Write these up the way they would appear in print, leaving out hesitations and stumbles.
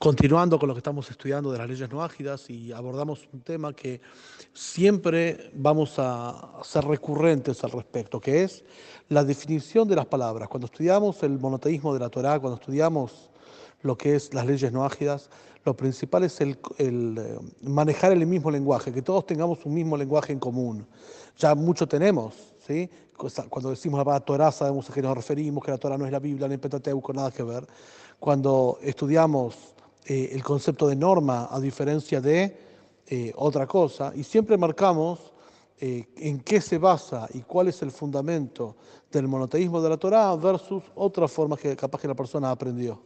Continuando con lo que estamos estudiando de las leyes no ágidas y abordamos un tema que siempre vamos a ser recurrentes al respecto, que es la definición de las palabras. Cuando estudiamos el monoteísmo de la Torá, cuando estudiamos lo que es las leyes no ágidas, lo principal es el manejar el mismo lenguaje, que todos tengamos un mismo lenguaje en común. Ya mucho tenemos, ¿sí? Cuando decimos la palabra Torá sabemos a qué nos referimos, que la Torá no es la Biblia, ni el Pentateuco, nada que ver. Cuando estudiamos el concepto de norma a diferencia de otra cosa, y siempre marcamos en qué se basa y cuál es el fundamento del monoteísmo de la Torá versus otras formas que capaz que la persona aprendió.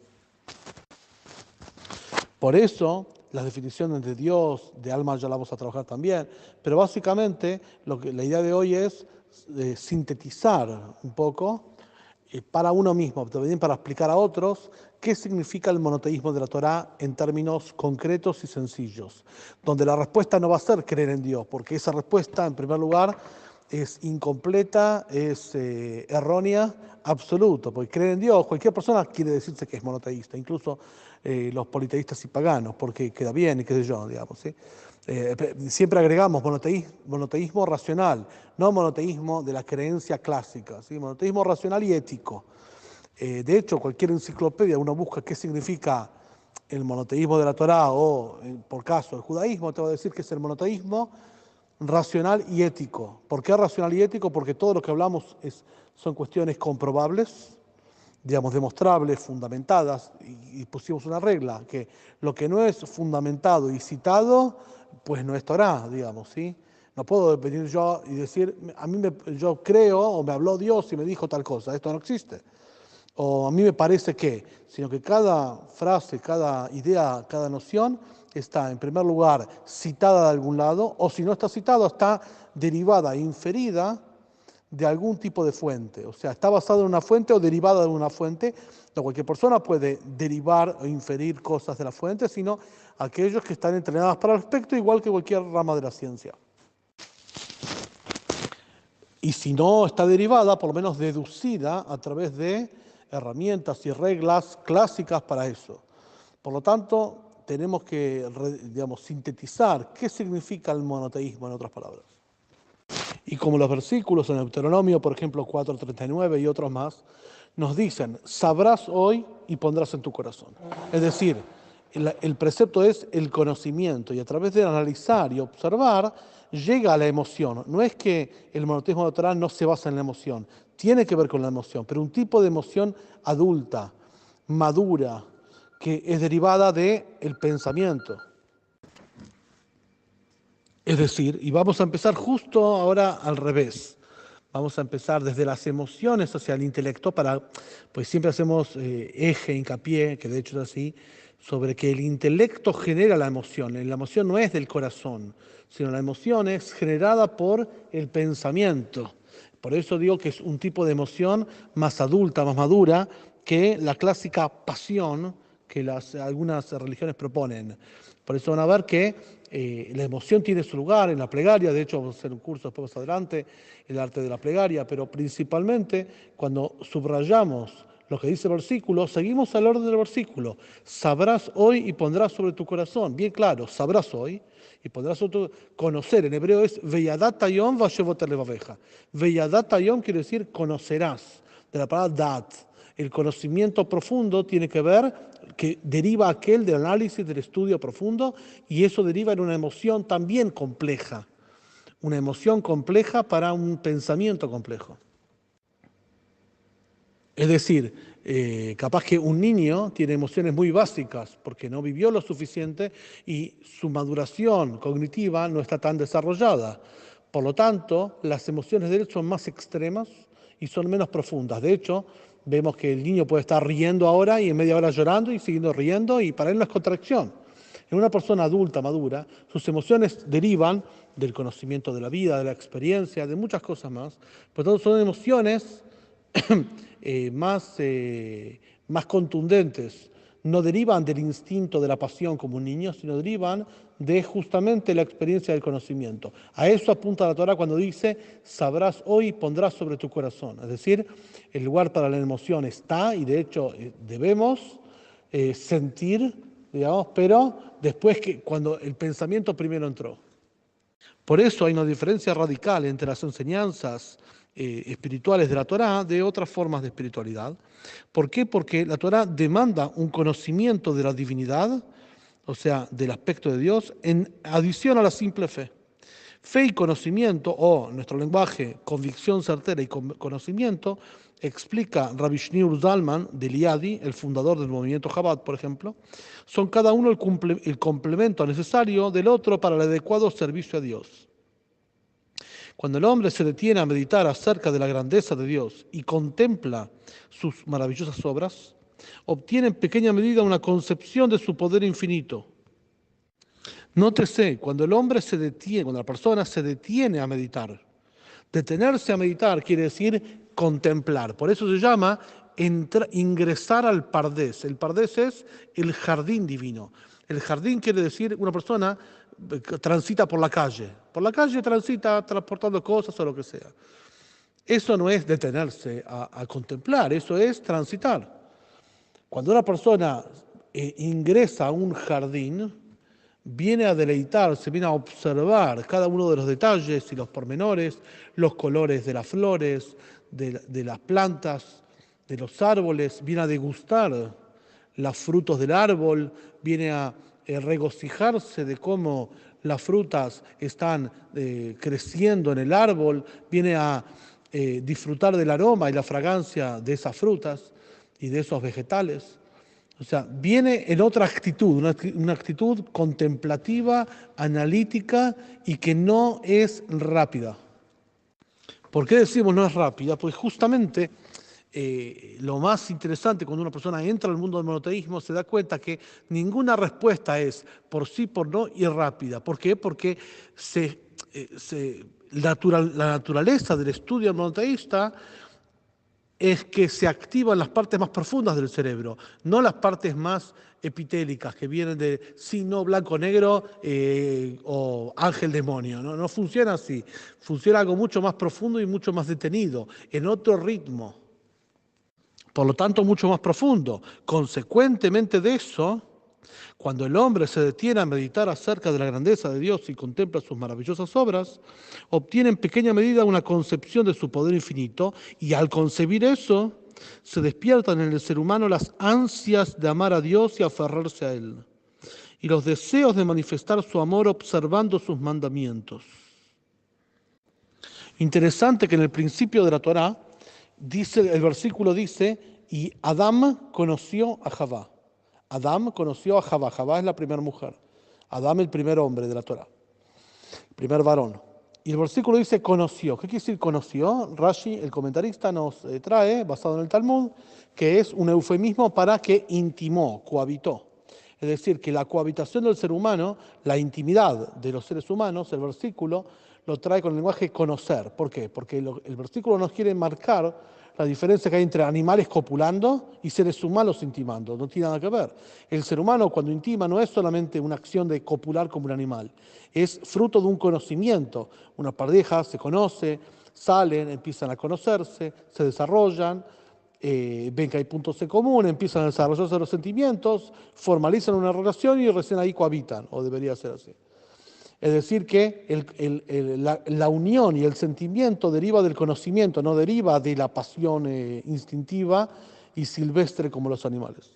Por eso, las definiciones de Dios, de alma ya la vamos a trabajar también, pero básicamente la idea de hoy es sintetizar un poco para uno mismo, también para explicar a otros qué significa el monoteísmo de la Torá en términos concretos y sencillos, donde la respuesta no va a ser creer en Dios, porque esa respuesta, en primer lugar, es incompleta, es errónea, absoluta, porque creer en Dios, cualquier persona quiere decirse que es monoteísta, incluso los politeístas y paganos, porque queda bien y qué sé yo, digamos, ¿sí? Siempre agregamos monoteísmo racional, no monoteísmo de la creencia clásica, ¿sí? Monoteísmo racional y ético. De hecho, cualquier enciclopedia, uno busca qué significa el monoteísmo de la Torá o, por caso, el judaísmo, te va a decir que es el monoteísmo racional y ético. ¿Por qué racional y ético? Porque todo lo que hablamos son cuestiones comprobables, digamos, demostrables, fundamentadas, y pusimos una regla, que lo que no es fundamentado y citado, pues no es Torá, digamos, ¿sí? No puedo venir yo y decir, yo creo, o me habló Dios y me dijo tal cosa, esto no existe. O a mí me parece que, sino que cada frase, cada idea, cada noción está, en primer lugar, citada de algún lado, o si no está citada, está derivada, inferida de algún tipo de fuente. O sea, está basada en una fuente o derivada de una fuente. No cualquier persona puede derivar o inferir cosas de la fuente, sino aquellos que están entrenados para el respecto, igual que cualquier rama de la ciencia. Y si no está derivada, por lo menos deducida a través de herramientas y reglas clásicas para eso. Por lo tanto, tenemos que, digamos, sintetizar qué significa el monoteísmo, en otras palabras. Y como los versículos en Deuteronomio, por ejemplo, 4:39 y otros más, nos dicen, sabrás hoy y pondrás en tu corazón. Es decir, el precepto es el conocimiento y a través de analizar y observar llega a la emoción. No es que el monoteísmo de Torá no se basa en la emoción, tiene que ver con la emoción, pero un tipo de emoción adulta, madura, que es derivada del pensamiento. Es decir, y vamos a empezar justo ahora al revés. Vamos a empezar desde las emociones hacia el intelecto pues siempre hacemos eje, hincapié, que de hecho es así, sobre que el intelecto genera la emoción. La emoción no es del corazón, sino la emoción es generada por el pensamiento. Por eso digo que es un tipo de emoción más adulta, más madura, que la clásica pasión que algunas religiones proponen. Por eso van a ver que la emoción tiene su lugar en la plegaria. De hecho, vamos a hacer un curso después más adelante, el arte de la plegaria, pero principalmente cuando subrayamos lo que dice el versículo, seguimos al orden del versículo. Sabrás hoy y pondrás sobre tu corazón. Bien claro, sabrás hoy y pondrás sobre tu conocer. En hebreo es veyadat hayom vashevot levaveja. Veyadat hayom quiere decir conocerás, de la palabra dat. El conocimiento profundo tiene que ver, que deriva aquel del análisis, del estudio profundo, y eso deriva en una emoción también compleja. Una emoción compleja para un pensamiento complejo. Es decir, capaz que un niño tiene emociones muy básicas porque no vivió lo suficiente y su maduración cognitiva no está tan desarrollada. Por lo tanto, las emociones de él son más extremas y son menos profundas. De hecho, vemos que el niño puede estar riendo ahora y en media hora llorando y siguiendo riendo, y para él no es contracción. En una persona adulta, madura, sus emociones derivan del conocimiento de la vida, de la experiencia, de muchas cosas más. Por lo tanto, son emociones más contundentes. No derivan del instinto de la pasión como un niño, sino derivan de justamente la experiencia del conocimiento. A eso apunta la Torá cuando dice, sabrás hoy y pondrás sobre tu corazón. Es decir, el lugar para la emoción está, y de hecho debemos sentir digamos, pero después que cuando el pensamiento primero entró. Por eso hay una diferencia radical entre las enseñanzas espirituales de la Torá de otras formas de espiritualidad. ¿Por qué? Porque la Torá demanda un conocimiento de la divinidad, o sea, del aspecto de Dios, en adición a la simple fe. Fe y conocimiento, o en nuestro lenguaje, convicción certera y conocimiento, explica Rabbi Shneur Zalman de Liadi, el fundador del movimiento Chabad, por ejemplo, son cada uno el complemento necesario del otro para el adecuado servicio a Dios. Cuando el hombre se detiene a meditar acerca de la grandeza de Dios y contempla sus maravillosas obras, obtiene en pequeña medida una concepción de su poder infinito. Nótese, cuando el hombre se detiene, cuando la persona se detiene a meditar, detenerse a meditar quiere decir contemplar. Por eso se llama ingresar al Pardés. El Pardés es el jardín divino. El jardín quiere decir una persona transita por la calle. Por la calle transita transportando cosas o lo que sea. Eso no es detenerse a contemplar, eso es transitar. Cuando una persona ingresa a un jardín, viene a deleitarse, viene a observar cada uno de los detalles y los pormenores, los colores de las flores, de las plantas, de los árboles, viene a degustar los frutos del árbol, viene a regocijarse de cómo las frutas están creciendo en el árbol, viene a disfrutar del aroma y la fragancia de esas frutas y de esos vegetales. O sea, viene en otra actitud, una actitud contemplativa, analítica y que no es rápida. ¿Por qué decimos no es rápida? Pues justamente lo más interesante cuando una persona entra al mundo del monoteísmo se da cuenta que ninguna respuesta es por sí, por no y rápida. ¿Por qué? Porque la naturaleza del estudio monoteísta es que se activan las partes más profundas del cerebro, no las partes más epitélicas que vienen de sí, no, blanco, negro o ángel, demonio. No funciona así. Funciona algo mucho más profundo y mucho más detenido, en otro ritmo. Por lo tanto, mucho más profundo. Consecuentemente de eso, cuando el hombre se detiene a meditar acerca de la grandeza de Dios y contempla sus maravillosas obras, obtiene en pequeña medida una concepción de su poder infinito y al concebir eso, se despiertan en el ser humano las ansias de amar a Dios y aferrarse a Él, y los deseos de manifestar su amor observando sus mandamientos. Interesante que en el principio de la Torá, el versículo dice, y Adán conoció a Javá. Adán conoció a Javá. Javá es la primera mujer. Adán, el primer hombre de la Torá, el primer varón. Y el versículo dice conoció. ¿Qué quiere decir conoció? Rashi, el comentarista, nos trae, basado en el Talmud, que es un eufemismo para que intimó, cohabitó. Es decir, que la cohabitación del ser humano, la intimidad de los seres humanos, el versículo lo trae con el lenguaje conocer. ¿Por qué? Porque el versículo nos quiere marcar la diferencia que hay entre animales copulando y seres humanos intimando. No tiene nada que ver. El ser humano cuando intima no es solamente una acción de copular como un animal, es fruto de un conocimiento. Una pareja se conoce, salen, empiezan a conocerse, se desarrollan, ven que hay puntos en común, empiezan a desarrollarse los sentimientos, formalizan una relación y recién ahí cohabitan, o debería ser así. Es decir, que la unión y el sentimiento deriva del conocimiento, no deriva de la pasión instintiva y silvestre como los animales.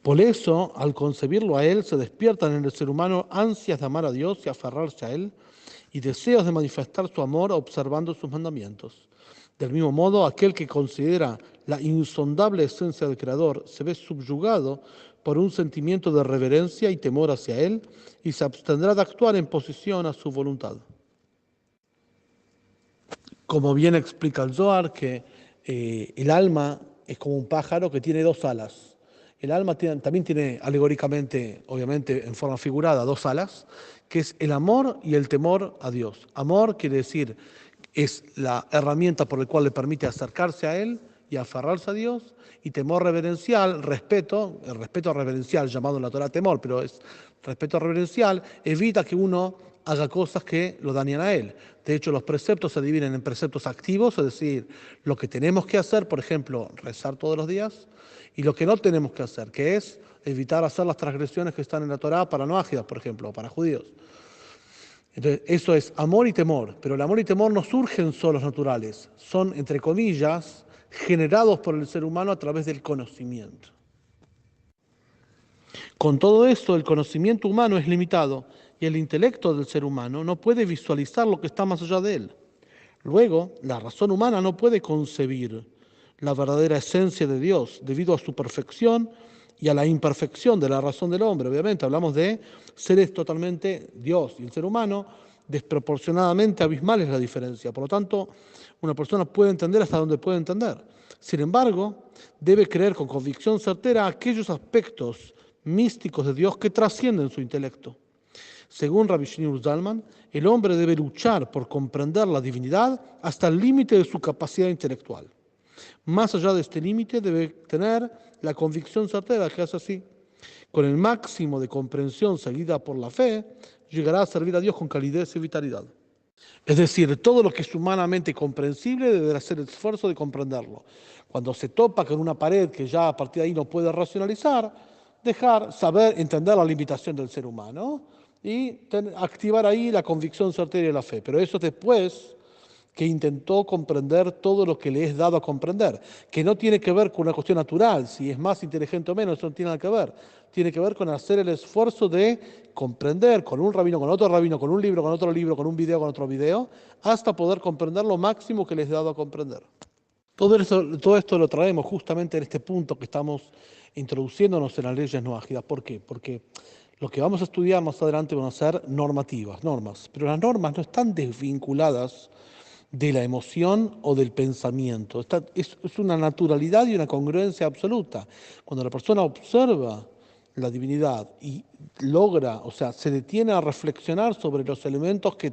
Por eso, al concebirlo a Él, se despiertan en el ser humano ansias de amar a Dios y aferrarse a Él, y deseos de manifestar su amor observando sus mandamientos. Del mismo modo, aquel que considera la insondable esencia del Creador se ve subyugado por un sentimiento de reverencia y temor hacia Él y se abstendrá de actuar en posición a su voluntad. Como bien explica el Zohar, que el alma es como un pájaro que tiene dos alas. El alma también tiene alegóricamente, obviamente en forma figurada, dos alas, que es el amor y el temor a Dios. Amor quiere decir, es la herramienta por la cual le permite acercarse a Él y aferrarse a Dios, y temor reverencial, respeto, el respeto reverencial llamado en la Torá temor, pero es respeto reverencial, evita que uno haga cosas que lo dañan a Él. De hecho, los preceptos se dividen en preceptos activos, es decir, lo que tenemos que hacer, por ejemplo, rezar todos los días, y lo que no tenemos que hacer, que es evitar hacer las transgresiones que están en la Torá para no ágidas, por ejemplo, o para judíos. Entonces, eso es amor y temor, pero el amor y temor no surgen solos naturales, son, entre comillas, generados por el ser humano a través del conocimiento. Con todo esto, el conocimiento humano es limitado y el intelecto del ser humano no puede visualizar lo que está más allá de él. Luego, la razón humana no puede concebir la verdadera esencia de Dios debido a su perfección y a la imperfección de la razón del hombre. Obviamente, hablamos de seres totalmente Dios y el ser humano, desproporcionadamente abismal es la diferencia. Por lo tanto, una persona puede entender hasta donde puede entender. Sin embargo, debe creer con convicción certera aquellos aspectos místicos de Dios que trascienden su intelecto. Según Rabbi Shneur Zalman, el hombre debe luchar por comprender la divinidad hasta el límite de su capacidad intelectual. Más allá de este límite debe tener la convicción certera que es así. Con el máximo de comprensión seguida por la fe, llegará a servir a Dios con calidez y vitalidad. Es decir, todo lo que es humanamente comprensible debe hacer el esfuerzo de comprenderlo. Cuando se topa con una pared que ya a partir de ahí no puede racionalizar, saber, entender la limitación del ser humano y activar ahí la convicción certera de la fe. Pero eso después que intentó comprender todo lo que le es dado a comprender, que no tiene que ver con una cuestión natural, si es más inteligente o menos, eso no tiene nada que ver. Tiene que ver con hacer el esfuerzo de comprender con un rabino, con otro rabino, con un libro, con otro libro, con un video, con otro video, hasta poder comprender lo máximo que les es dado a comprender. Todo esto lo traemos justamente en este punto que estamos introduciéndonos en las leyes no ágidas. ¿Por qué? Porque lo que vamos a estudiar más adelante van a ser normas, pero las normas no están desvinculadas de la emoción o del pensamiento. Es una naturalidad y una congruencia absoluta. Cuando la persona observa la divinidad y logra, o sea, se detiene a reflexionar sobre los elementos que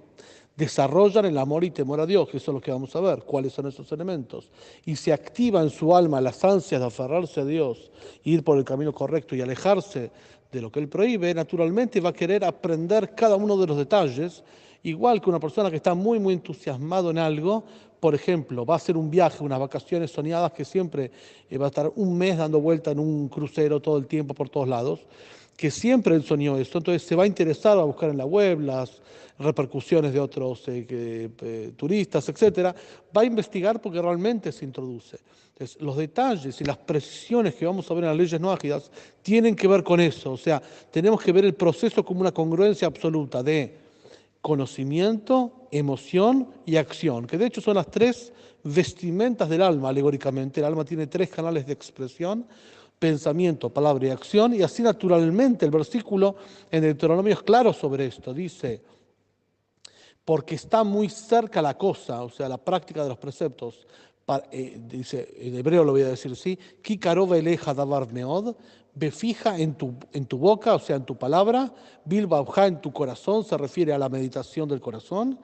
desarrollan el amor y temor a Dios, que eso es lo que vamos a ver, cuáles son esos elementos, y se activa en su alma las ansias de aferrarse a Dios, ir por el camino correcto y alejarse de lo que Él prohíbe, naturalmente va a querer aprender cada uno de los detalles, igual que una persona que está muy, muy entusiasmado en algo, por ejemplo, va a hacer un viaje, unas vacaciones soñadas que siempre va a estar un mes dando vuelta en un crucero todo el tiempo por todos lados, que siempre él soñó esto, entonces se va a interesar, va a buscar en la web las repercusiones de otros turistas, etcétera, va a investigar porque realmente se introduce. Entonces, los detalles y las precisiones que vamos a ver en las leyes no ágidas tienen que ver con eso, o sea, tenemos que ver el proceso como una congruencia absoluta de conocimiento, emoción y acción, que de hecho son las tres vestimentas del alma, alegóricamente. El alma tiene tres canales de expresión: pensamiento, palabra y acción, y así naturalmente el versículo en Deuteronomio es claro sobre esto. Dice, porque está muy cerca la cosa, o sea, la práctica de los preceptos, dice, en hebreo lo voy a decir así, Ki karov eleja davar meod, ve fija en tu boca, o sea, en tu palabra, bil babja en tu corazón, se refiere a la meditación del corazón,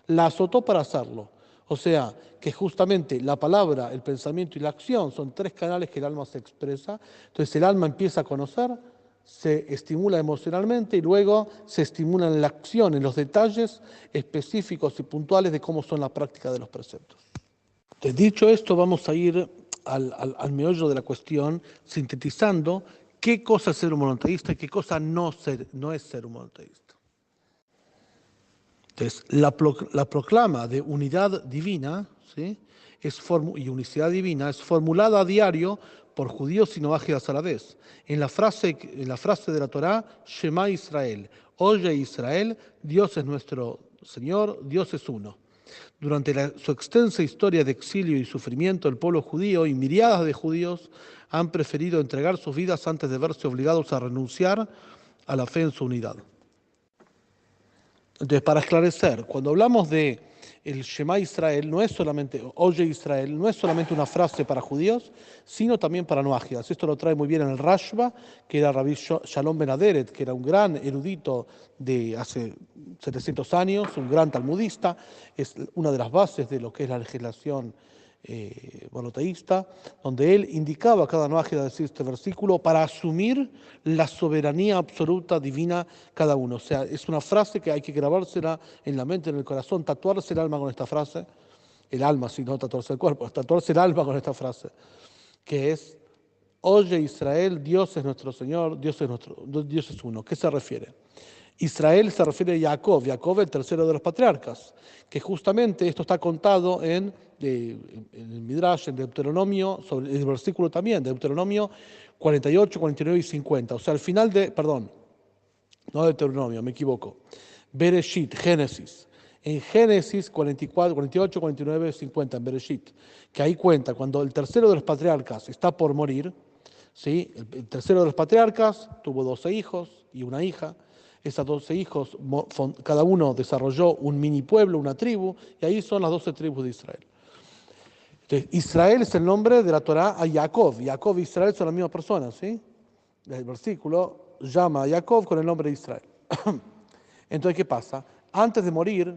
la azotó para hacerlo. O sea, que justamente la palabra, el pensamiento y la acción son tres canales que el alma se expresa. Entonces el alma empieza a conocer, se estimula emocionalmente y luego se estimula en la acción, en los detalles específicos y puntuales de cómo son la práctica de los preceptos. Entonces, dicho esto, vamos a ir al meollo de la cuestión, sintetizando qué cosa es ser un monoteísta y qué cosa no es ser un monoteísta. Entonces, la proclama de unidad divina, ¿sí?, y unicidad divina es formulada a diario por judíos y no ágidas a la vez. En la frase de la Torá, Shema Israel, oye Israel, Dios es nuestro Señor, Dios es uno. Durante su extensa historia de exilio y sufrimiento, el pueblo judío y miriadas de judíos han preferido entregar sus vidas antes de verse obligados a renunciar a la fe en su unidad. Entonces, para esclarecer, cuando hablamos de el Shema Israel, no es solamente, oye Israel, no es solamente una frase para judíos, sino también para no ágidas. Esto lo trae muy bien en el Rashba, que era Rabbi Shalom Ben Aderet, que era un gran erudito de hace 700 años, un gran talmudista, es una de las bases de lo que es la legislación monoteísta, donde él indicaba a cada no ágida decir este versículo para asumir la soberanía absoluta divina cada uno. O sea, es una frase que hay que grabársela en la mente, en el corazón, tatuarse el alma con esta frase, el alma, si no tatuarse el cuerpo, tatuarse el alma con esta frase, que es Oye Israel, Dios es nuestro Señor, Dios es uno. ¿Qué se refiere? Israel se refiere a Jacob, Jacob el tercero de los patriarcas, que justamente esto está contado en el Midrash, en Deuteronomio, sobre el versículo también, Deuteronomio 48, 49 y 50. O sea, al final perdón, no Deuteronomio, me equivoco. Bereshit, Génesis. En Génesis 44, 48, 49, 50, en Bereshit, que ahí cuenta, cuando el tercero de los patriarcas está por morir, ¿sí? El tercero de los patriarcas tuvo 12 hijos y una hija. Esos 12 hijos, cada uno desarrolló un mini pueblo, una tribu, y ahí son las 12 tribus de Israel. Entonces, Israel es el nombre de la Torá a Jacob. Jacob e Israel son la misma persona, ¿sí? El versículo llama a Jacob con el nombre de Israel. Entonces, ¿qué pasa? Antes de morir,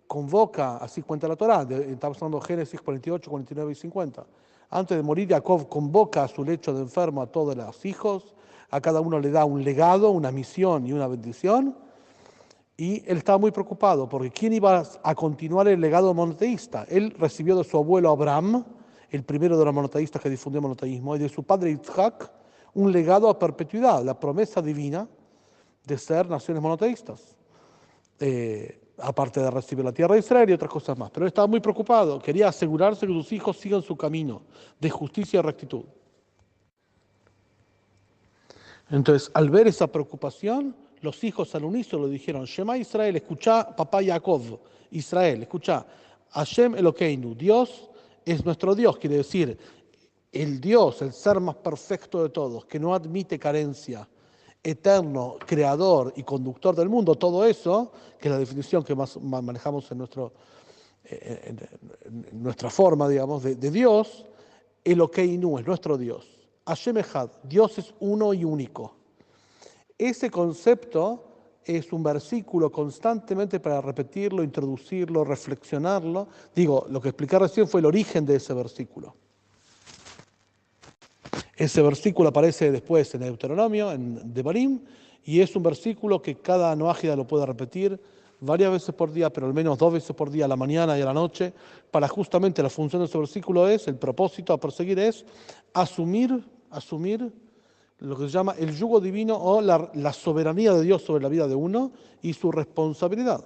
convoca, así cuenta la Torá, estamos hablando de Génesis 48, 49 y 50. Antes de morir, Jacob convoca a su lecho de enfermo a todos los hijos, a cada uno le da un legado, una misión y una bendición, y él estaba muy preocupado, porque ¿quién iba a continuar el legado monoteísta? Él recibió de su abuelo Abraham, el primero de los monoteístas que difundió el monoteísmo, y de su padre Isaac, un legado a perpetuidad, la promesa divina de ser naciones monoteístas. Aparte de recibir la tierra de Israel y otras cosas más. Pero él estaba muy preocupado, quería asegurarse que sus hijos sigan su camino de justicia y rectitud. Entonces, al ver esa preocupación, los hijos al unísono le dijeron: Shema Israel, escuchá, papá Jacob, Israel, escuchá, Hashem Elokeinu, Dios es nuestro Dios, quiere decir, el Dios, el ser más perfecto de todos, que no admite carencia, eterno, creador y conductor del mundo, todo eso, que es la definición que más manejamos en nuestra forma, digamos, de Dios, Elokeinu es nuestro Dios. Hashem Echad, Dios es uno y único. Ese concepto es un versículo constantemente para repetirlo, introducirlo, reflexionarlo. Digo, lo que expliqué recién fue el origen de ese versículo. Ese versículo aparece después en el Deuteronomio, en Devarim, y es un versículo que cada noágida lo puede repetir varias veces por día, pero al menos 2 veces por día, a la mañana y a la noche, para justamente la función de ese versículo es, el propósito a perseguir es asumir lo que se llama el yugo divino o la soberanía de Dios sobre la vida de uno y su responsabilidad.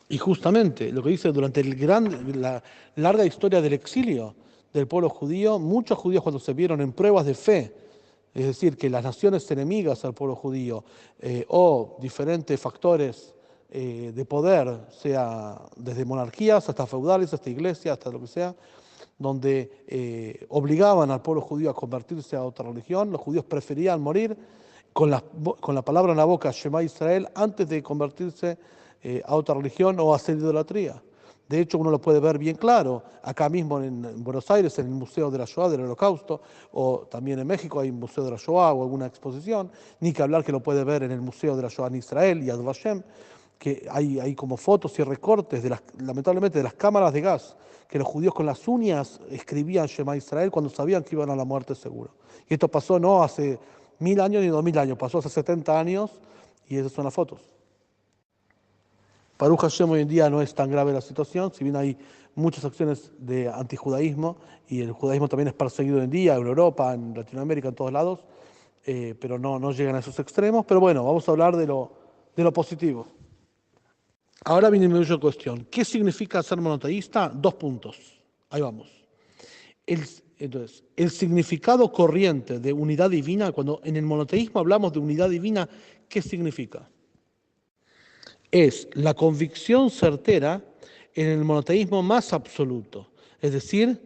Y justamente lo que dice durante la larga historia del exilio del pueblo judío, muchos judíos cuando se vieron en pruebas de fe, es decir, que las naciones enemigas al pueblo judío o diferentes factores de poder, sea desde monarquías hasta feudales, hasta iglesias, hasta lo que sea, donde obligaban al pueblo judío a convertirse a otra religión, los judíos preferían morir con la palabra en la boca, Shema Israel, antes de convertirse a otra religión o a hacer idolatría. De hecho, uno lo puede ver bien claro, acá mismo en Buenos Aires, en el Museo de la Shoah, del Holocausto, o también en México hay un Museo de la Shoah o alguna exposición, ni que hablar que lo puede ver en el Museo de la Shoah en Israel, Yad Vashem, que hay como fotos y recortes, lamentablemente, de las cámaras de gas, que los judíos con las uñas escribían Shema Israel cuando sabían que iban a la muerte seguro. Y esto pasó no hace 1000 años ni 2000 años, pasó hace 70 años, y esas son las fotos. Baruch Hashem, hoy en día no es tan grave la situación, si bien hay muchas acciones de antijudaísmo, y el judaísmo también es perseguido hoy en día, en Europa, en Latinoamérica, en todos lados, pero no llegan a esos extremos. Pero bueno, vamos a hablar de lo positivo. Ahora viene mi última cuestión. ¿Qué significa ser monoteísta? 2 puntos. Ahí vamos. Entonces, el significado corriente de unidad divina, cuando en el monoteísmo hablamos de unidad divina, ¿qué significa? Es la convicción certera en el monoteísmo más absoluto, es decir,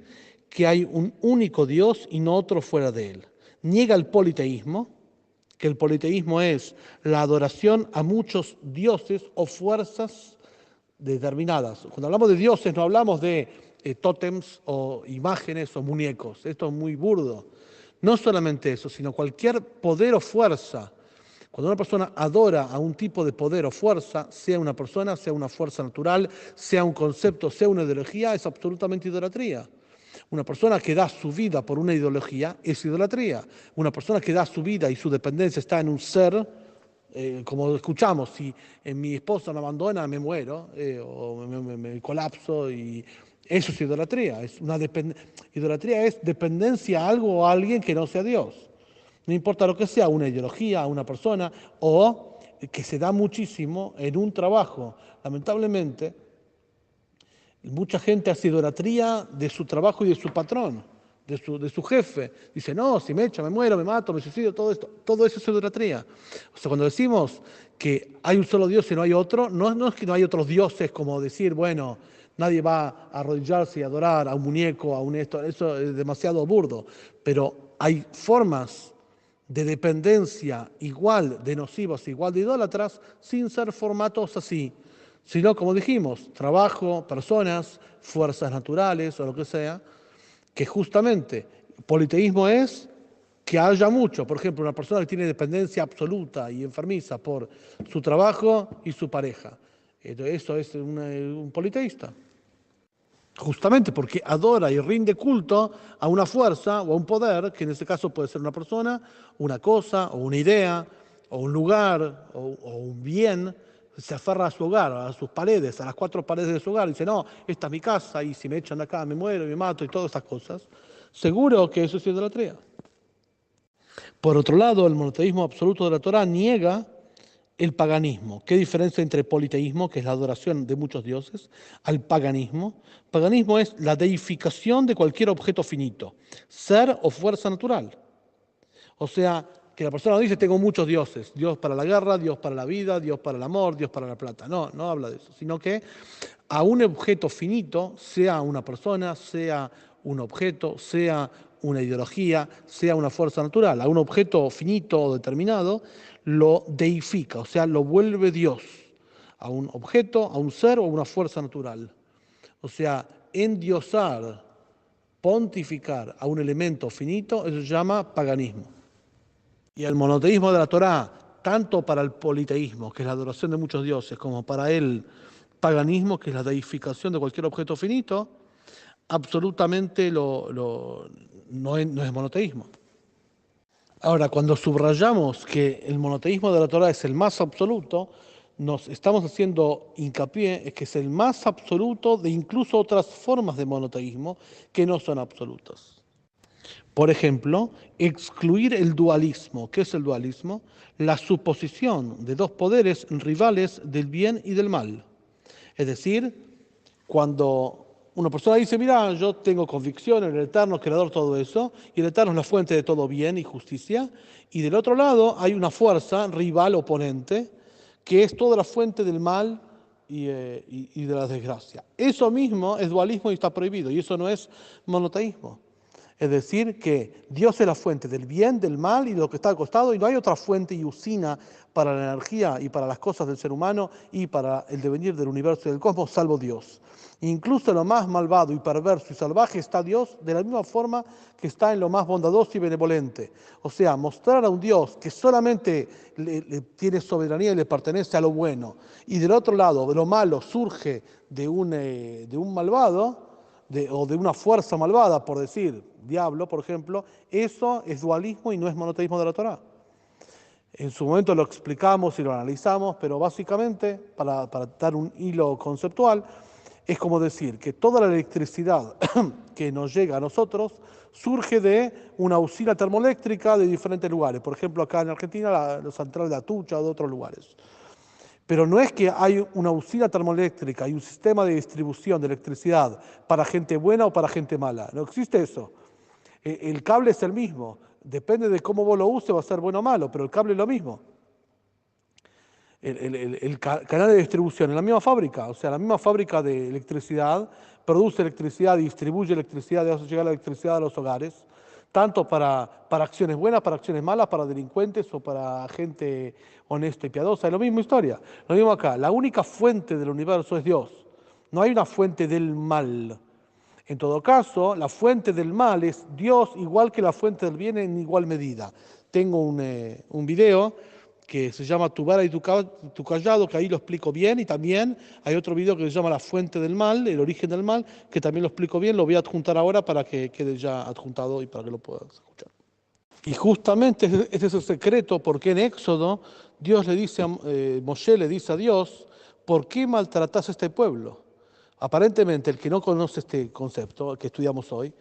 que hay un único Dios y no otro fuera de él. Niega el politeísmo, que el politeísmo es la adoración a muchos dioses o fuerzas determinadas. Cuando hablamos de dioses no hablamos de tótems o imágenes o muñecos, esto es muy burdo. No solamente eso, sino cualquier poder o fuerza. Cuando una persona adora a un tipo de poder o fuerza, sea una persona, sea una fuerza natural, sea un concepto, sea una ideología, es absolutamente idolatría. Una persona que da su vida por una ideología es idolatría. Una persona que da su vida y su dependencia está en un ser, como escuchamos, si mi esposa me abandona, me muero, o me colapso y Eso es idolatría. Idolatría es dependencia a algo o a alguien que no sea Dios. No importa lo que sea, una ideología, una persona, o que se da muchísimo en un trabajo. Lamentablemente, mucha gente hace idolatría de su trabajo y de su patrón, de su jefe. Dice, no, si me echa, me muero, me mato, me suicidio, todo esto. Todo eso es idolatría. O sea, cuando decimos que hay un solo Dios y no hay otro, no es que no hay otros dioses, como decir, bueno, nadie va a arrodillarse y adorar a un muñeco, a un esto. Eso es demasiado burdo. Pero hay formas de dependencia igual de nocivos, igual de idólatras, sin ser formatos así, sino, como dijimos, trabajo, personas, fuerzas naturales o lo que sea, que justamente politeísmo es que haya mucho. Por ejemplo, una persona que tiene dependencia absoluta y enfermiza por su trabajo y su pareja. Eso es un politeísta. Justamente porque adora y rinde culto a una fuerza o a un poder, que en este caso puede ser una persona, una cosa, o una idea, o un lugar, o un bien. Se aferra a su hogar, a sus paredes, a las 4 paredes de su hogar, y dice, no, esta es mi casa, y si me echan de acá me muero, me mato, y todas esas cosas. Seguro que eso es idolatría. Por otro lado, el monoteísmo absoluto de la Torá niega el paganismo. ¿Qué diferencia entre politeísmo, que es la adoración de muchos dioses, al paganismo? Paganismo es la deificación de cualquier objeto finito, ser o fuerza natural. O sea, que la persona no dice tengo muchos dioses, Dios para la guerra, Dios para la vida, Dios para el amor, Dios para la plata. No, no habla de eso, sino que a un objeto finito, sea una persona, sea un objeto, sea una ideología, sea una fuerza natural, a un objeto finito o determinado, lo deifica, o sea, lo vuelve Dios, a un objeto, a un ser o a una fuerza natural. O sea, endiosar, pontificar a un elemento finito, eso se llama paganismo. Y el monoteísmo de la Torá, tanto para el politeísmo, que es la adoración de muchos dioses, como para el paganismo, que es la deificación de cualquier objeto finito, absolutamente no es monoteísmo. Ahora, cuando subrayamos que el monoteísmo de la Torá es el más absoluto, nos estamos haciendo hincapié en que es el más absoluto de incluso otras formas de monoteísmo que no son absolutas. Por ejemplo, excluir el dualismo. ¿Qué es el dualismo? La suposición de dos poderes rivales del bien y del mal. Es decir, cuando una persona dice, mira, yo tengo convicción en el Eterno, creador, todo eso, y el Eterno es la fuente de todo bien y justicia, y del otro lado hay una fuerza rival, oponente, que es toda la fuente del mal y de la desgracia. Eso mismo es dualismo y está prohibido, y eso no es monoteísmo. Es decir, que Dios es la fuente del bien, del mal y de lo que está al costado, y no hay otra fuente y usina para la energía y para las cosas del ser humano y para el devenir del universo y del cosmos, salvo Dios. Incluso en lo más malvado y perverso y salvaje está Dios de la misma forma que está en lo más bondadoso y benevolente. O sea, mostrar a un Dios que solamente le tiene soberanía y le pertenece a lo bueno, y del otro lado, de lo malo surge de un malvado, o de una fuerza malvada, por decir, diablo, por ejemplo, eso es dualismo y no es monoteísmo de la Torá. En su momento lo explicamos y lo analizamos, pero básicamente, para dar un hilo conceptual, es como decir que toda la electricidad que nos llega a nosotros surge de una usina termoeléctrica de diferentes lugares. Por ejemplo, acá en Argentina, la central de Atucha o de otros lugares. Pero no es que hay una usina termoeléctrica y un sistema de distribución de electricidad para gente buena o para gente mala. No existe eso. El cable es el mismo. Depende de cómo vos lo uses, va a ser bueno o malo, pero el cable es lo mismo. El canal de distribución en la misma fábrica, o sea, la misma fábrica de electricidad produce electricidad y distribuye electricidad y hace llegar la electricidad a los hogares, tanto para acciones buenas, para acciones malas, para delincuentes o para gente honesta y piadosa. Es la misma historia. Lo mismo acá. La única fuente del universo es Dios. No hay una fuente del mal. En todo caso, la fuente del mal es Dios, igual que la fuente del bien en igual medida. Tengo un video que se llama Tu vara y tu callado, que ahí lo explico bien, y también hay otro video que se llama La fuente del mal, el origen del mal, que también lo explico bien, lo voy a adjuntar ahora para que quede ya adjuntado y para que lo puedas escuchar. Y justamente este es el secreto, porque en Éxodo Dios le dice, Moshe le dice a Dios, ¿por qué maltratás a este pueblo? Aparentemente, el que no conoce este concepto, que estudiamos hoy,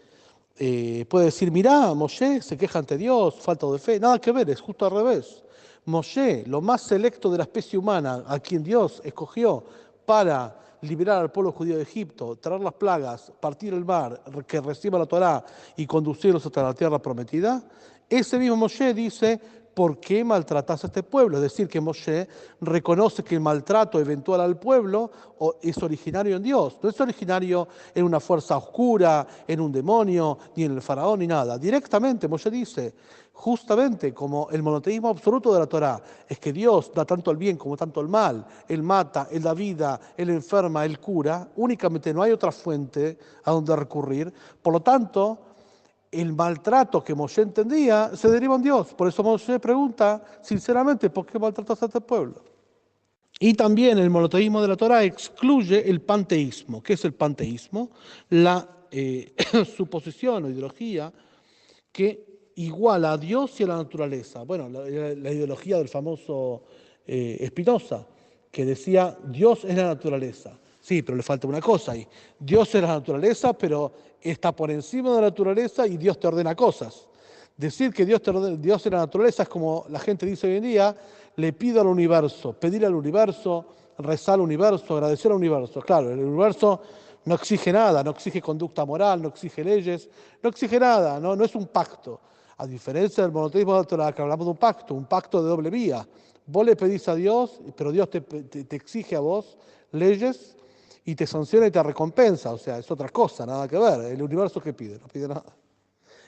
puede decir, mirá, Moshe se queja ante Dios, falta de fe. Nada que ver, es justo al revés. Moshe, lo más selecto de la especie humana, a quien Dios escogió para liberar al pueblo judío de Egipto, traer las plagas, partir el mar, que reciba la Torá y conducirlos hasta la tierra prometida, ese mismo Moshe dice, ¿por qué maltratas a este pueblo? Es decir, que Moshe reconoce que el maltrato eventual al pueblo es originario en Dios, no es originario en una fuerza oscura, en un demonio, ni en el faraón, ni nada. Directamente Moshe dice, justamente como el monoteísmo absoluto de la Torá es que Dios da tanto el bien como tanto el mal, Él mata, Él da vida, Él enferma, Él cura, únicamente no hay otra fuente a donde recurrir, por lo tanto, el maltrato que Moshe entendía se deriva en Dios. Por eso Moshe pregunta, sinceramente, ¿por qué maltratas a este pueblo? Y también el monoteísmo de la Torá excluye el panteísmo. ¿Qué es el panteísmo? La suposición o ideología que iguala a Dios y a la naturaleza. Bueno, la ideología del famoso Spinoza, que decía, Dios es la naturaleza. Sí, pero le falta una cosa ahí. Dios es la naturaleza, pero está por encima de la naturaleza y Dios te ordena cosas. Decir que Dios es la naturaleza es como la gente dice hoy en día, le pido al universo, pedir al universo, rezar al universo, agradecer al universo. Claro, el universo no exige nada, no exige conducta moral, no exige leyes, no exige nada, no es un pacto. A diferencia del monoteísmo de la Torá, que hablamos de un pacto de doble vía. Vos le pedís a Dios, pero Dios te exige a vos leyes y te sanciona y te recompensa. O sea, es otra cosa, nada que ver. El universo que pide, no pide nada.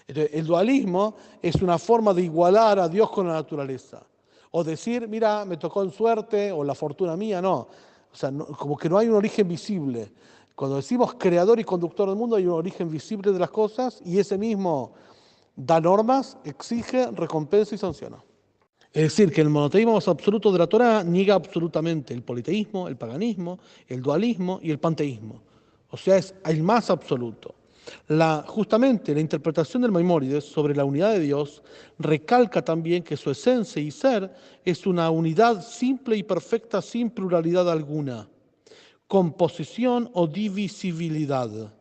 Entonces, el dualismo es una forma de igualar a Dios con la naturaleza. O decir, mira, me tocó en suerte, o la fortuna mía, no. O sea, como que no hay un origen visible. Cuando decimos creador y conductor del mundo, hay un origen visible de las cosas y ese mismo da normas, exige, recompensa y sanciona. Es decir, que el monoteísmo más absoluto de la Torá niega absolutamente el politeísmo, el paganismo, el dualismo y el panteísmo. O sea, es el más absoluto. Justamente la interpretación del Maimónides sobre la unidad de Dios recalca también que su esencia y ser es una unidad simple y perfecta sin pluralidad alguna, composición o divisibilidad.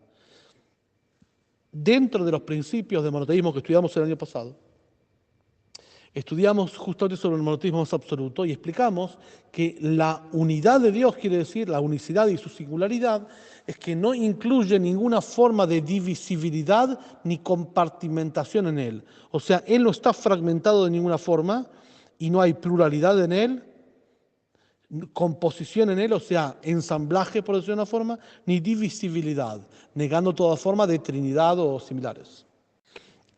Dentro de los principios de monoteísmo que estudiamos el año pasado, estudiamos justamente sobre el monoteísmo más absoluto y explicamos que la unidad de Dios, quiere decir la unicidad y su singularidad, es que no incluye ninguna forma de divisibilidad ni compartimentación en Él. O sea, Él no está fragmentado de ninguna forma y no hay pluralidad en Él, composición en Él, o sea, ensamblaje, por decirlo de una forma, ni divisibilidad, negando toda forma de Trinidad o similares.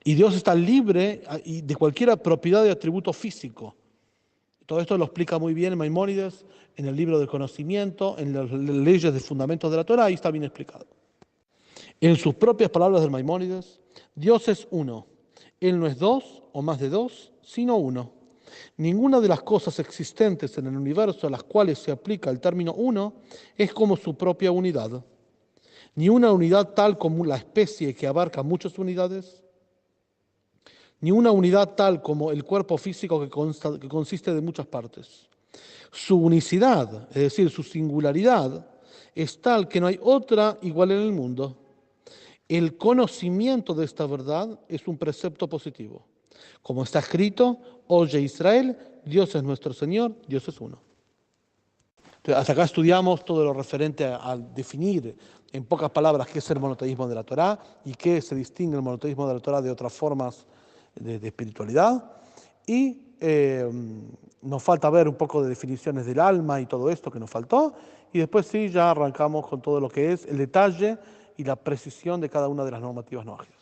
Y Dios está libre de cualquier propiedad de atributo físico. Todo esto lo explica muy bien Maimónides en el libro del conocimiento, en las leyes de fundamentos de la Torá, ahí está bien explicado. En sus propias palabras del Maimónides, Dios es uno. Él no es dos o más de dos, sino uno. Ninguna de las cosas existentes en el universo a las cuales se aplica el término uno es como su propia unidad. Ni una unidad tal como la especie que abarca muchas unidades, ni una unidad tal como el cuerpo físico que consiste de muchas partes. Su unicidad, es decir, su singularidad, es tal que no hay otra igual en el mundo. El conocimiento de esta verdad es un precepto positivo. Como está escrito, oye Israel, Dios es nuestro Señor, Dios es uno. Entonces, hasta acá estudiamos todo lo referente a definir en pocas palabras qué es el monoteísmo de la Torá y qué se distingue el monoteísmo de la Torá de otras formas de espiritualidad. Y nos falta ver un poco de definiciones del alma y todo esto que nos faltó. Y después sí, ya arrancamos con todo lo que es el detalle y la precisión de cada una de las normativas noajidas.